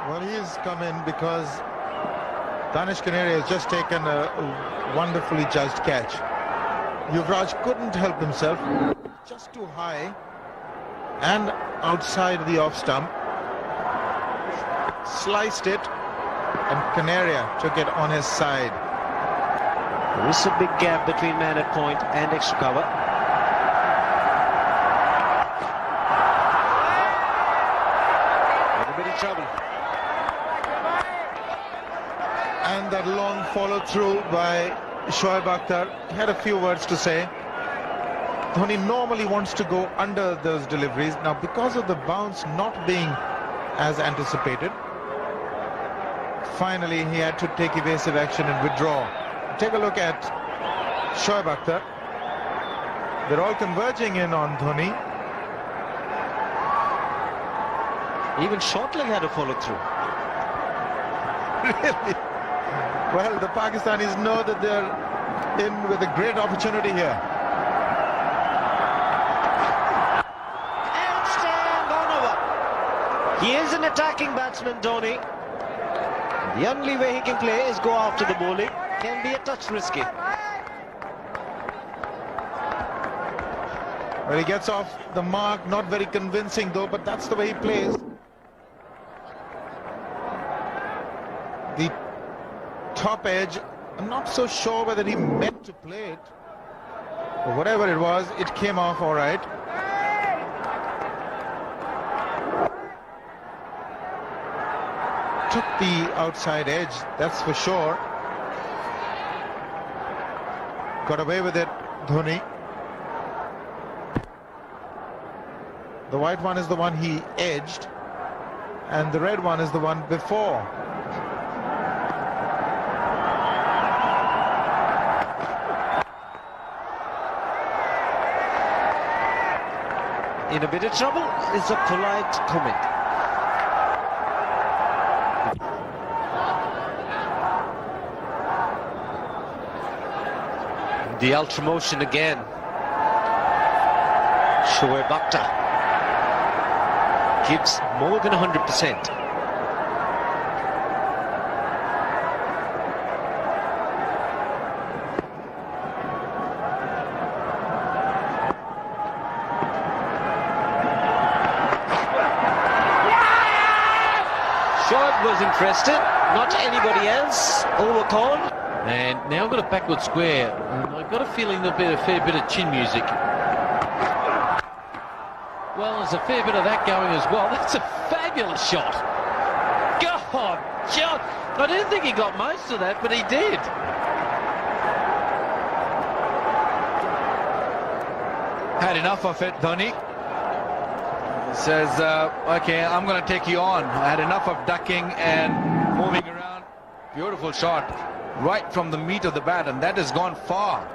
Well, he's come in because Danish Canary has just taken a wonderfully judged catch. Yuvraj couldn't help himself, just too high and outside the off stump. Sliced it, and Canaria took it on his side. There is a big gap between man at point and extra cover. In a bit of trouble. And that long follow through by Shoaib Akhtar. He had a few words to say. Dhoni normally wants to go under those deliveries. Now, because of the bounce not being as anticipated, finally he had to take evasive action and withdraw. Take a look at Shoaib Akhtar. They're all converging in on Dhoni. Even Shotland had to follow through. Really? Well, the Pakistanis know that they're in with a great opportunity here. And stand gone over. He is an attacking batsman, Dhoni. The only way he can play is go after the bowling. Can be a touch risky. Well, he gets off the mark, not very convincing though, but that's the way he plays. The top edge, I'm not so sure whether he meant to play it, but whatever it was, it came off all right. Took the outside edge, that's for sure. Got away with it, Dhoni. The white one is the one he edged, and the red one is the one before. In a bit of trouble is a polite comment. The ultra motion again. Shoaib Akhtar gives more than 100%. Shoaib was interested, not anybody else. Overcalled. And now I've got a backward square, and I've got a feeling there'll be a fair bit of chin music. Well, there's a fair bit of that going as well. That's a fabulous shot. God, John, I didn't think he got most of that, but he did. Had enough of it, Dhoni. Says, okay, I'm going to take you on. I had enough of ducking and moving around. Beautiful shot. Right from the meat of the bat, and that has gone far.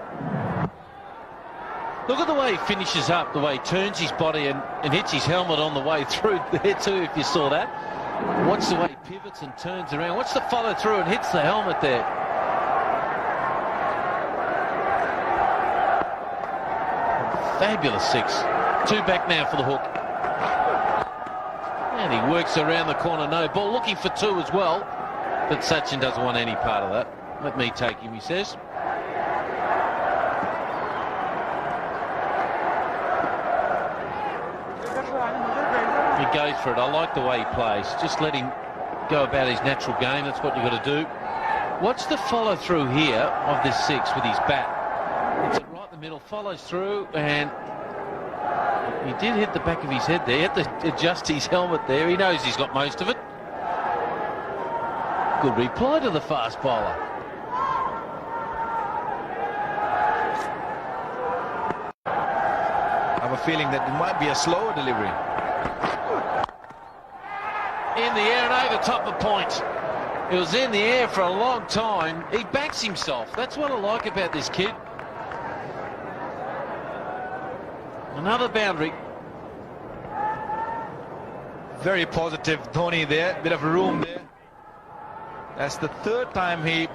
Look at the way he finishes up, the way he turns his body and hits his helmet on the way through there too, if you saw that. Watch the way he pivots and turns around. Watch the follow through and hits the helmet there. Fabulous six. Two back now for the hook. And he works around the corner, no ball, looking for two as well. But Sachin doesn't want any part of that. Let me take him, he says. He goes for it. I like the way he plays. Just let him go about his natural game. That's what you've got to do. Watch the follow through here of this six with his bat. It's right in the middle, follows through, and he did hit the back of his head there. He had to adjust his helmet there. He knows he's got most of it. Good reply to the fast bowler. I have a feeling that it might be a slower delivery. In the air and over top of point. It was in the air for a long time. He backs himself. That's what I like about this kid. Another boundary. Very positive Dhoni there. Bit of room there. That's the third time he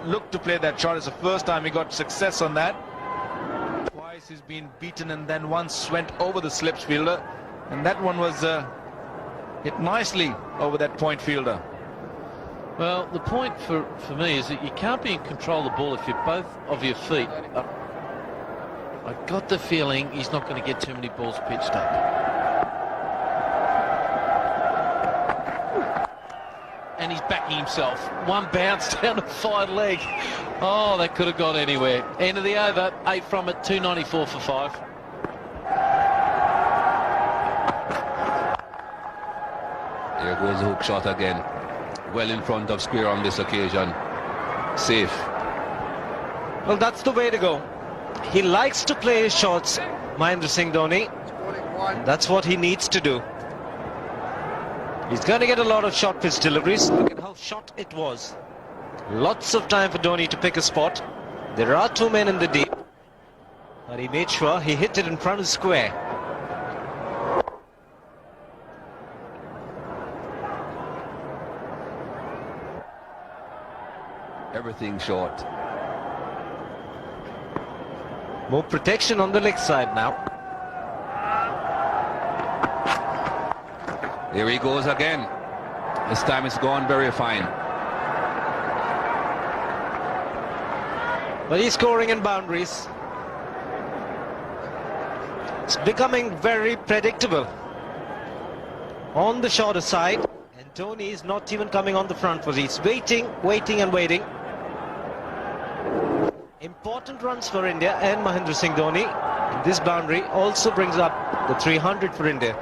looked to play that shot. It's the first time he got success on that. Twice he's been beaten, and then once went over the slips fielder, and that one was hit nicely over that point fielder. Well, the point for me is that you can't be in control of the ball if you're both of your feet. I got the feeling he's not going to get too many balls pitched up. And he's backing himself. One bounce down the fine leg. Oh, that could have gone anywhere. End of the over, 8 from it, 294 for 5. Here goes the hook shot again. Well in front of square on this occasion. Safe. Well, that's the way to go. He likes to play his shots, Mahendra Singh Dhoni. And that's what he needs to do. He's going to get a lot of short pitch deliveries. Look at how short it was. Lots of time for Dhoni to pick a spot. There are 2 men in the deep. But he made sure he hit it in front of square. Everything short. More protection on the leg side now. Here he goes again. This time it's gone very fine. But he's scoring in boundaries. It's becoming very predictable. On the shorter side, and Dhoni is not even coming on the front foot. He's waiting and waiting. Important runs for India and Mahendra Singh Dhoni. This boundary also brings up the 300 for India.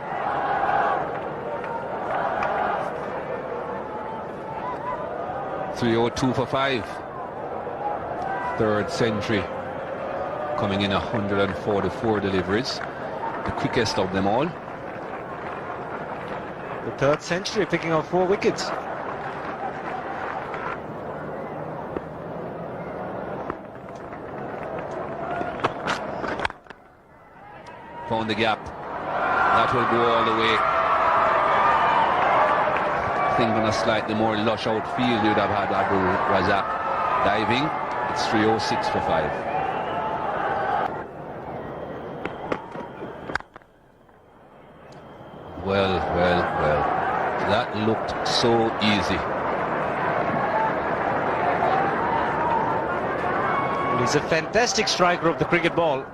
.302 for 5. Third century. Coming in 144 deliveries. The quickest of them all. The third century, picking up 4 wickets. Found the gap. That will go all the way. I think on a slightly more lush outfield you'd have had Abdul Razak diving. It's 306 for 5. Well. That looked so easy. He's a fantastic striker of the cricket ball.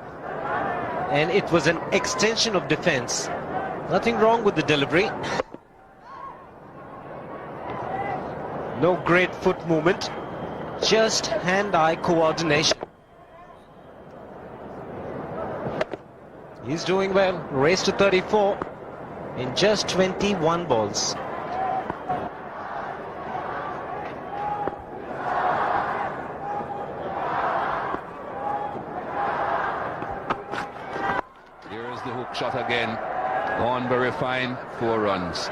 And it was an extension of defense. Nothing wrong with the delivery. No great foot movement, just hand-eye coordination. He's doing well. Race to 34 in just 21 balls. Here's the hook shot again. Gone very fine. 4 runs.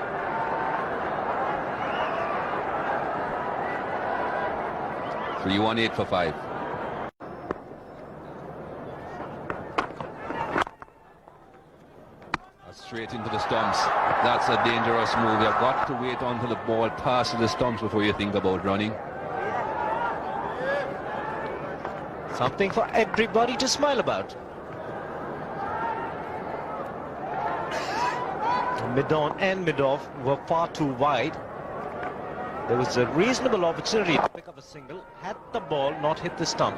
.318 for 5. Straight into the stumps. That's a dangerous move. You've got to wait until the ball passes the stumps before you think about running. Something for everybody to smile about. Mid-on and mid-off were far too wide. There was a reasonable opportunity to pick up a single had the ball not hit the stump.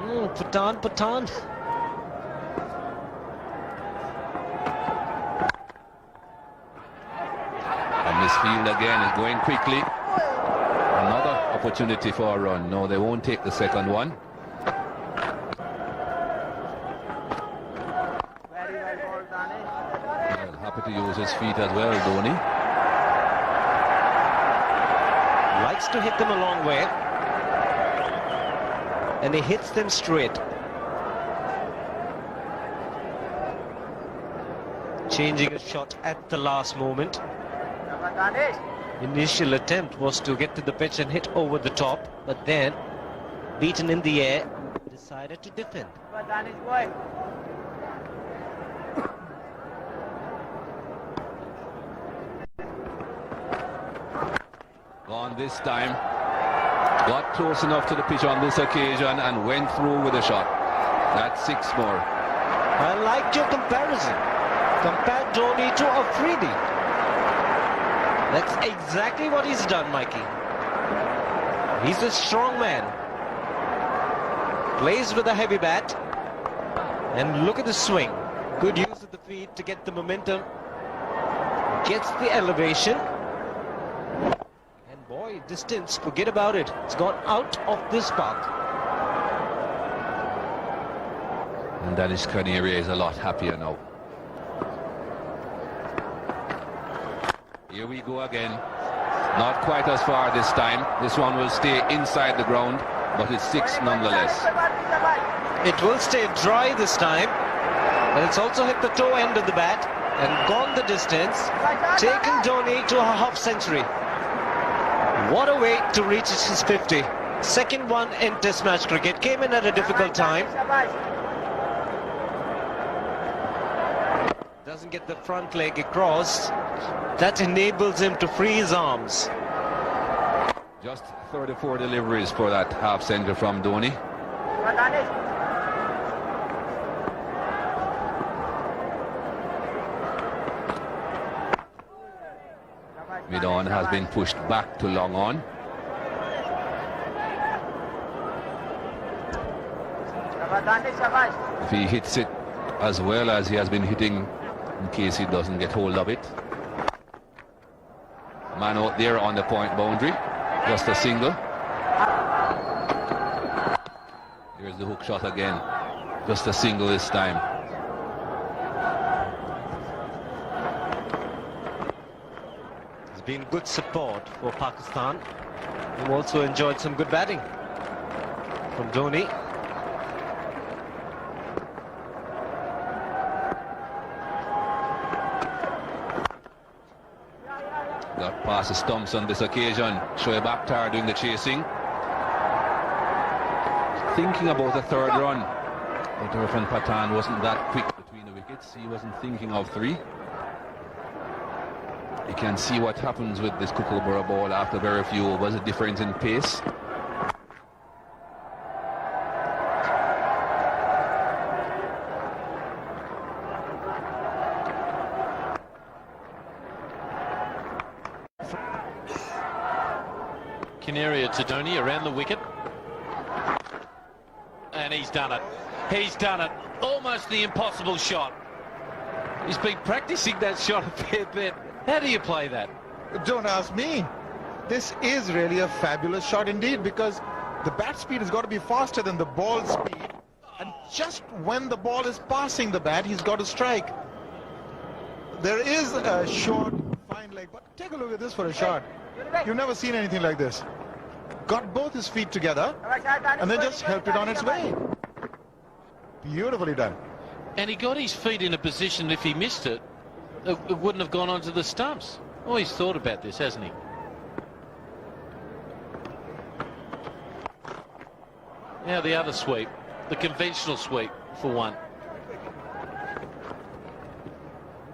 Pathan. And this field again is going quickly. Another opportunity for a run. No, they won't take the second one. Well, happy to use his feet as well, Dhoni. Likes to hit them a long way. And he hits them straight. Changing a shot at the last moment. Initial attempt was to get to the pitch and hit over the top, but then, beaten in the air, decided to defend. Gone this time. Got close enough to the pitch on this occasion and went through with a shot. That's 6 more. I liked your comparison. Compare Dhoni to Afridi. That's exactly what he's done, Mikey. He's a strong man. Plays with a heavy bat. And look at the swing. Good use of the feet to get the momentum. Gets the elevation. And boy, distance, forget about it. It's gone out of this park. And Danish Canary is a lot happier now. Here we go again. Not quite as far this time. This one will stay inside the ground, but it's 6 nonetheless. It will stay dry this time, but it's also hit the toe end of the bat and gone the distance, taking Dhoni to a half century. What a way to reach his 50. Second one in Test match cricket. Came in at a difficult time. Doesn't get the front leg across. That enables him to free his arms. Just 34 deliveries for that half century from Dhoni. Mid-on has been pushed back to long on. If he hits it as well as he has been hitting, in case he doesn't get hold of it. Man out there on the point boundary, just a single. Here's the hook shot again, just a single this time. There's been good support for Pakistan, who also enjoyed some good batting from Dhoni. Got past the stumps on this occasion. Shoaib Akhtar doing the chasing. Thinking about the third run. But Irfan Pathan wasn't that quick between the wickets. He wasn't thinking of 3. You can see what happens with this Kookaburra ball after very few overs, a difference in pace. Canaria to Dhoni around the wicket. And he's done it. He's done it. Almost the impossible shot. He's been practicing that shot a fair bit. How do you play that? Don't ask me. This is really a fabulous shot indeed, because the bat speed has got to be faster than the ball speed. And just when the ball is passing the bat, he's got to strike. There is a short, fine leg, but take a look at this for a shot. You've never seen anything like this. Got both his feet together and then just helped it on its way. Beautifully done. And he got his feet in a position, if he missed it, it wouldn't have gone onto the stumps. Oh, he's thought about this, hasn't he? Now the other sweep, the conventional sweep for one.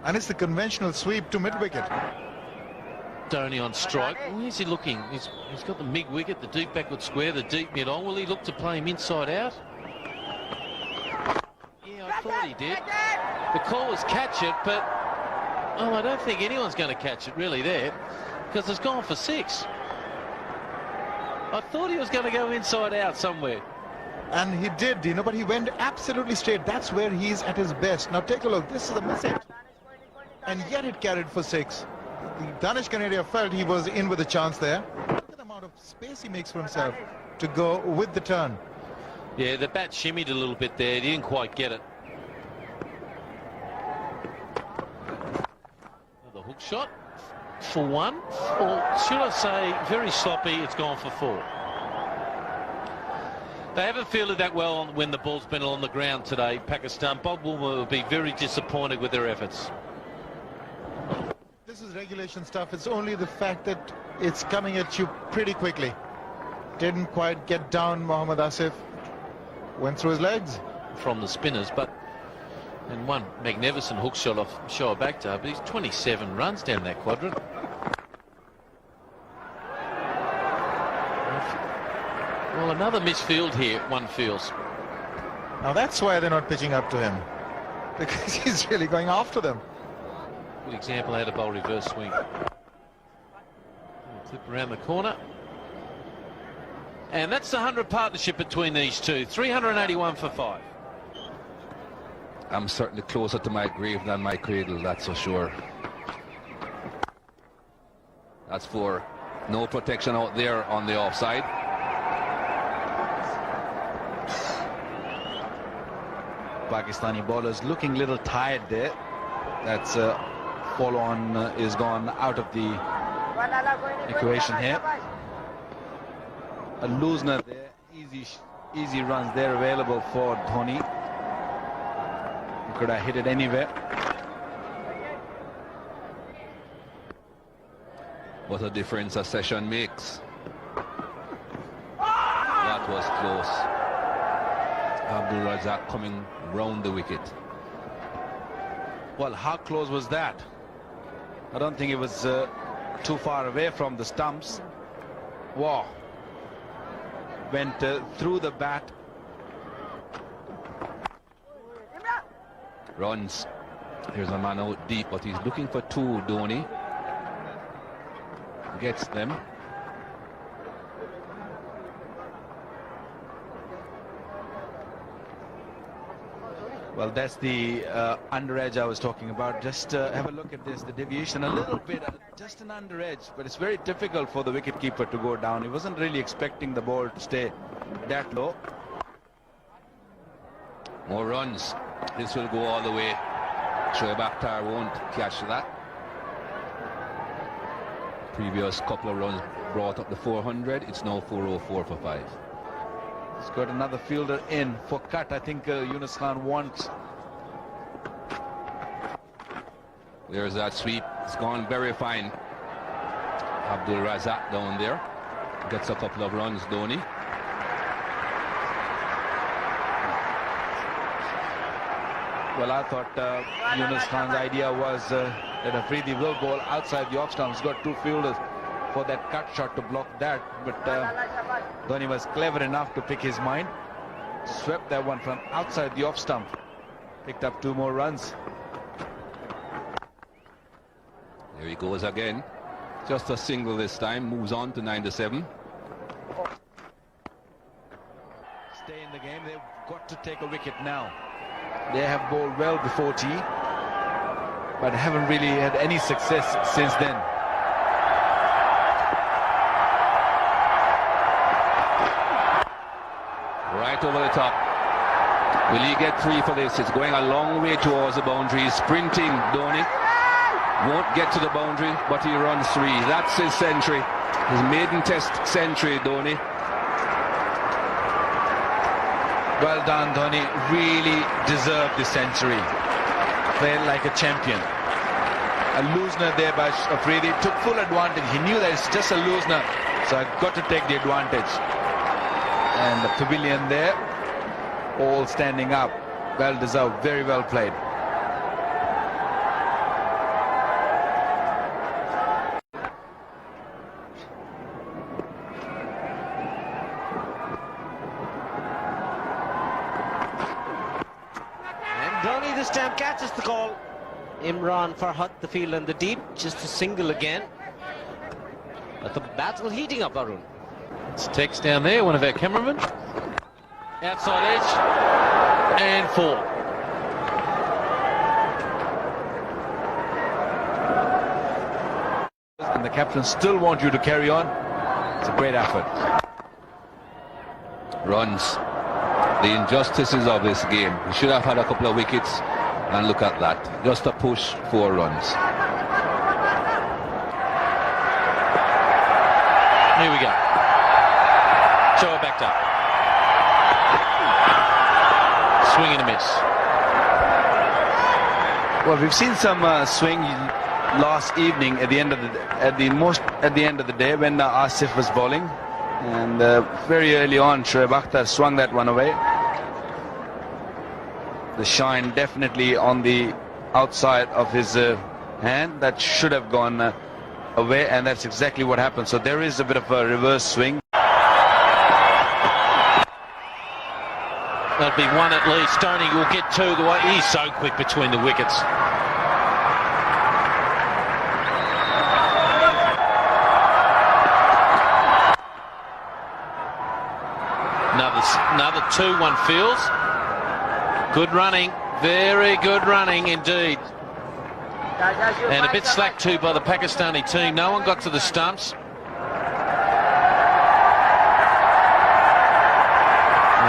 And it's the conventional sweep to mid-wicket. Dhoni on strike. Where's he looking? He's got the mid-wicket, the deep backward square, the deep mid-on. Will he look to play him inside out? Yeah, I thought he did. The call was catch it, but oh, I don't think anyone's going to catch it really there, because it's gone for 6. I thought he was going to go inside out somewhere. And he did, Dino, but he went absolutely straight. That's where he's at his best. Now take a look. This is the message. And yet it carried for 6. The Danish Canaria felt he was in with a chance there. Look at the amount of space he makes for himself to go with the turn. Yeah, the bat shimmied a little bit there. He didn't quite get it. The hook shot for 1. Or should I say, very sloppy, it's gone for 4. They haven't fielded that well when the ball's been on the ground today, Pakistan. Bob Woolmer will be very disappointed with their efforts. This is regulation stuff. It's only the fact that it's coming at you pretty quickly. Didn't quite get down. Mohammad Asif went through his legs. From the spinners, and one magnificent hook shot off Shoaib Akhtar, but he's 27 runs down that quadrant. Well, another misfield here, one feels. Now that's why they're not pitching up to him, because he's really going after them. Good example how to bowl reverse swing. Flip around the corner. And that's the 100 partnership between these two. 381 for 5. I'm certainly closer to my grave than my cradle, that's for sure. That's 4. No protection out there on the offside. Pakistani bowlers looking a little tired there. That's follow-on is gone out of the equation here. A loosener there, easy runs there available for Dhoni. He could have hit it anywhere. What a difference a session makes. That was close. Abdul Razak coming round the wicket. Well, how close was that? I don't think it was too far away from the stumps. Wow. Went through the bat. Runs. Here's a man out deep, but he's looking for 2, Dhoni. Gets them. Well, that's the under edge I was talking about. Just have a look at this. The deviation a little bit, just an under edge, but it's very difficult for the wicketkeeper to go down. He wasn't really expecting the ball to stay that low. More runs. This will go all the way. Shoaib Akhtar won't catch that. Previous couple of runs brought up the 400. It's now 404 for 5. He's got another fielder in for cut. I think Yunus Khan wants. There's that sweep. It's gone very fine. Abdul Razak down there. Gets a couple of runs, Dhoni. Well, I thought Yunus Khan's idea was that Afridi will bowl outside the off stump. He's got 2 fielders for that cut shot to block that, but Dhoni was clever enough to pick his mind, swept that one from outside the off stump, picked up 2 more runs. There he goes again. Just a single this time. Moves on to 9-7. Stay in the game. They've got to take a wicket now. They have bowled well before tea, but haven't really had any success since then. Right over the top. Will he get 3 for this? It's going a long way towards the boundary. He's sprinting, Dhoni. Won't get to the boundary, but he runs 3. That's his century. His maiden test century, Dhoni. Well done, Dhoni. Really deserved the century. Played like a champion. A loosener there by Afridi. Took full advantage. He knew that it's just a loosener, so I've got to take the advantage. And the pavilion there, all standing up. Well deserved. Very well played. Dhoni this time catches the call. Imran Farhat the field and the deep, just a single again. But the battle heating up, Arun. It's Tex down there, one of our cameramen. Outside edge and 4. And the captain still wants you to carry on. It's a great effort. Runs. The injustices of this game. He should have had a couple of wickets, and look at that. Just a push, 4 runs. Here we go. Shoaib Akhtar. Swing and a miss. Well, we've seen some swing last evening at the end of the day when Asif was bowling, and very early on Shoaib Akhtar swung that one away. The shine definitely on the outside of his hand. That should have gone away, and that's exactly what happened. So there is a bit of a reverse swing. That'll be 1 at least. Stoney will get 2 the way. He's so quick between the wickets. 2, one feels. Good running, very good running indeed. And a bit slack too by the Pakistani team. No one got to the stumps.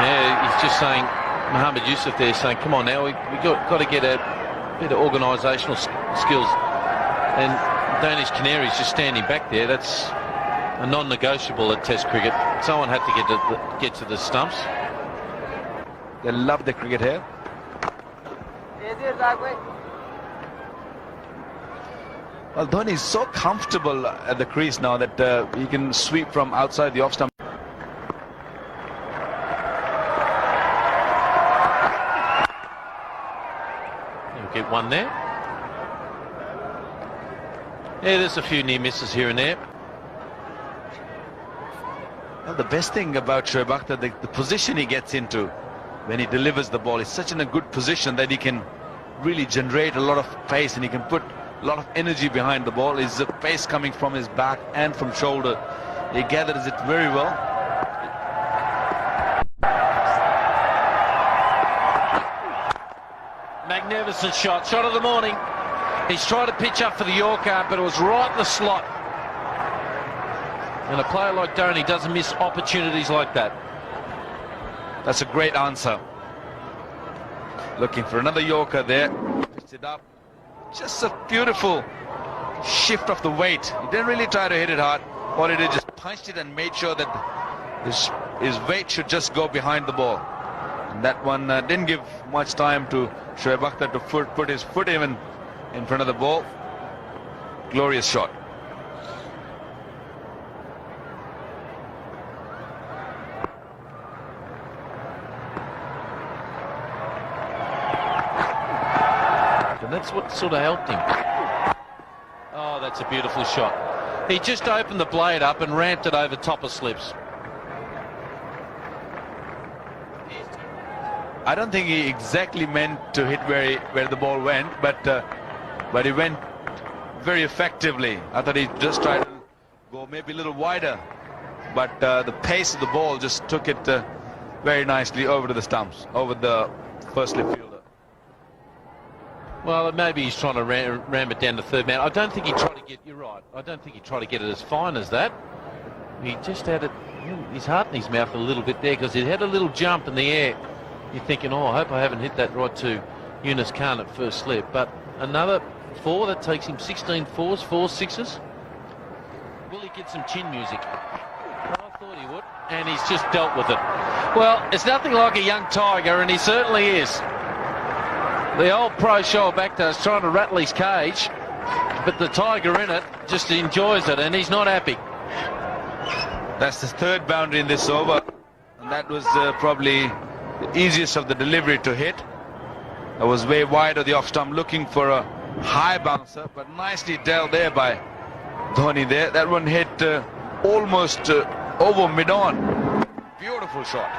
Yeah, he's just saying, Mohammed Yusuf there saying, come on now, we got to get a bit of organisational skills. And Danish Canary's just standing back there. That's a non-negotiable at Test cricket. Someone had to get to the stumps. They love the cricket here. Well, Dhoni is so comfortable at the crease now that he can sweep from outside the off stump. He'll get one there. Yeah, there's a few near misses here and there. Well, the best thing about Shoaib Akhtar, the position he gets into when he delivers the ball is such in a good position that he can really generate a lot of pace, and he can put a lot of energy behind the ball. His pace coming from his back and from shoulder. He gathers it very well. Magnificent shot of the morning. He's tried to pitch up for the Yorker, but it was right in the slot. And a player like Dhoni doesn't miss opportunities like that. That's a great answer. Looking for another Yorker there. Pitched it up. Just a beautiful shift of the weight. He didn't really try to hit it hard. All he did, just punched it and made sure that his weight should just go behind the ball. And that one didn't give much time to Shoaib Akhtar to put his foot even in front of the ball. Glorious shot. And that's what sort of helped him. Oh, that's a beautiful shot. He just opened the blade up and ramped it over top of slips. I don't think he exactly meant to hit where the ball went, but he went very effectively. I thought he just tried to go maybe a little wider, but the pace of the ball just took it very nicely over to the stumps, over the first slip fielder. Well, maybe he's trying to ram it down the third man. I don't think he tried to get, you're right, I don't think he tried to get it as fine as that. He just had it, his heart in his mouth a little bit there, because he had a little jump in the air. You're thinking, oh, I hope I haven't hit that right to Yunus Khan at first slip. But another 4, that takes him 16 fours, 4 sixes. Will he get some chin music? Well, I thought he would, and he's just dealt with it. Well, it's nothing like a young tiger, and he certainly is. The old pro Shoaib Akhtar is trying to rattle his cage, but the tiger in it just enjoys it, and he's not happy. That's the third boundary in this over, and that was probably the easiest of the delivery to hit. It was way wide of the off stump, looking for a high bouncer, but nicely dealt there by Dhoni there. That one hit almost over mid-on. Beautiful shot.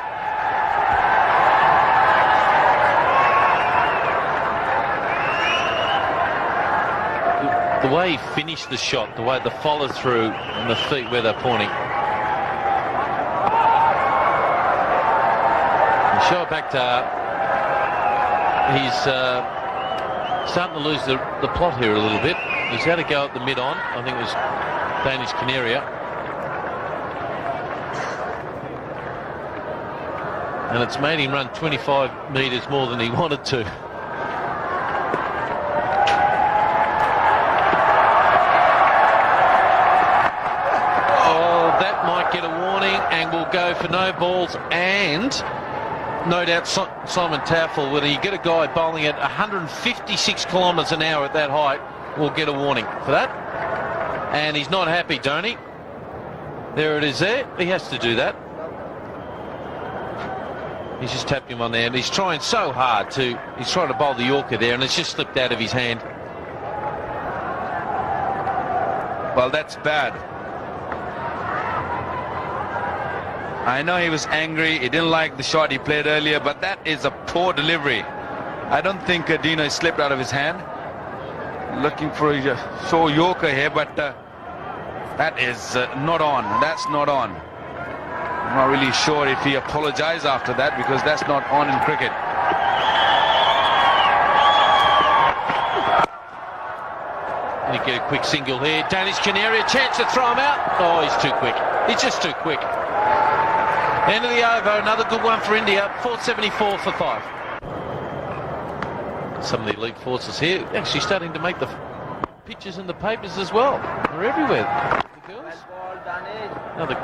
The way he finished the shot, the way the follow through and the feet where they're pointing. Shoaib Akhtar, he's starting to lose the plot here a little bit. He's had a go at the mid-on. I think it was Danish Canaria. And it's made him run 25 metres more than he wanted to. Oh, that might get a warning, and will go for no balls. And no doubt Simon Taffel, when you get a guy bowling at 156 kilometres an hour at that height, will get a warning for that. And he's not happy, Dhoni. There it is there. He has to do that. He's just tapped him on there, and he's trying so hard he's trying to bowl the Yorker there, and it's just slipped out of his hand. Well, that's bad. I know he was angry, he didn't like the shot he played earlier, but that is a poor delivery. I don't think Dino slipped out of his hand. Looking for a short Yorker here, but that is not on. That's not on. I'm not really sure if he apologized after that, because that's not on in cricket. And you get a quick single here. Danish Canary, a chance to throw him out. Oh, he's too quick. He's just too quick. End of the over, another good one for India. 474 for 5. Some of the elite forces here actually starting to make the pictures in the papers as well. They're everywhere. The girls. Another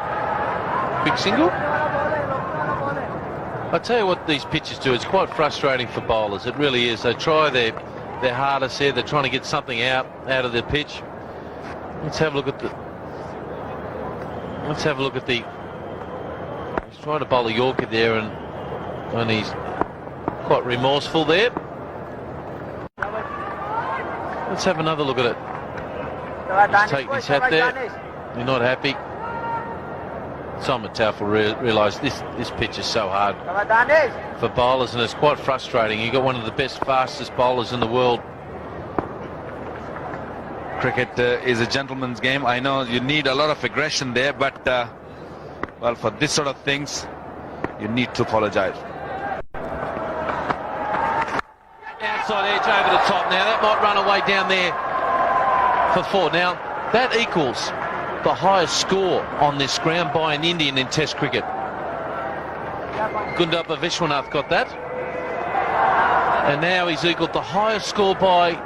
quick single. I tell you what these pitches do. It's quite frustrating for bowlers. It really is. They try their hardest here. They're trying to get something out of the pitch. Let's have a look at the. He's trying to bowl a Yorker there, and he's quite remorseful there. Let's have another look at it. He's taking his hat there. You're not happy. Simon Taufel realised this pitch is so hard for bowlers, and it's quite frustrating. You've got one of the best, fastest bowlers in the world. Cricket is a gentleman's game. I know you need a lot of aggression there, but well, for this sort of things, you need to apologize. Outside edge over the top. Now that might run away down there for 4. Now that equals the highest score on this ground by an Indian in Test cricket. Gundappa Vishwanath got that, and now he's equalled the highest score by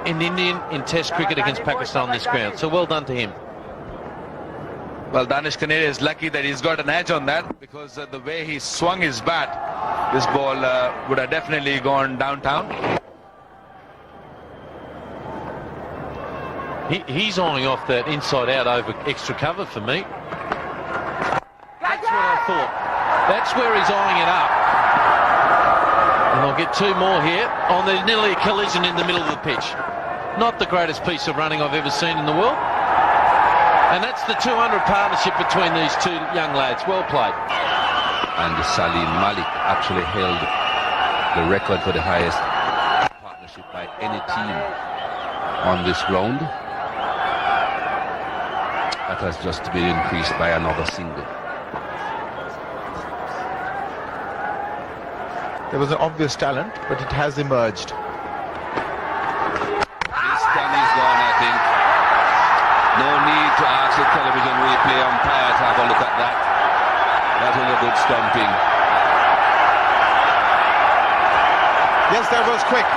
an Indian in Test cricket against Pakistan on this ground. So well done to him. Well, Danish Canary is lucky that he's got an edge on that, because the way he swung his bat, this ball would have definitely gone downtown. He's eyeing off that inside out over extra cover for me. That's what I thought. That's where he's eyeing it up. And I'll get 2 more here. Oh, there's nearly a collision in the middle of the pitch. Not the greatest piece of running I've ever seen in the world. And that's the 200 partnership between these 2 young lads. Well played. And Salim Malik actually held the record for the highest partnership by any team on this ground. That has just been increased by another single. There was an obvious talent, but it has emerged. This one is gone, I think. No need to ask the television replay umpire to have a look at that. That was a good stumping. Yes, that was quick.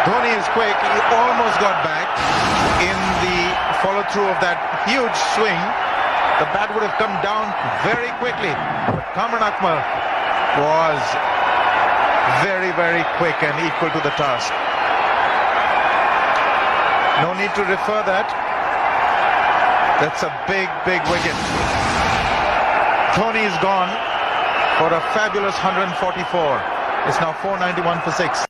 Dhoni is quick. He almost got back in the follow-through of that huge swing. The bat would have come down very quickly. But Kamran Akmal was very, very quick and equal to the task. No need to refer that. That's a big, big wicket. Dhoni is gone for a fabulous 144. It's now 491 for 6.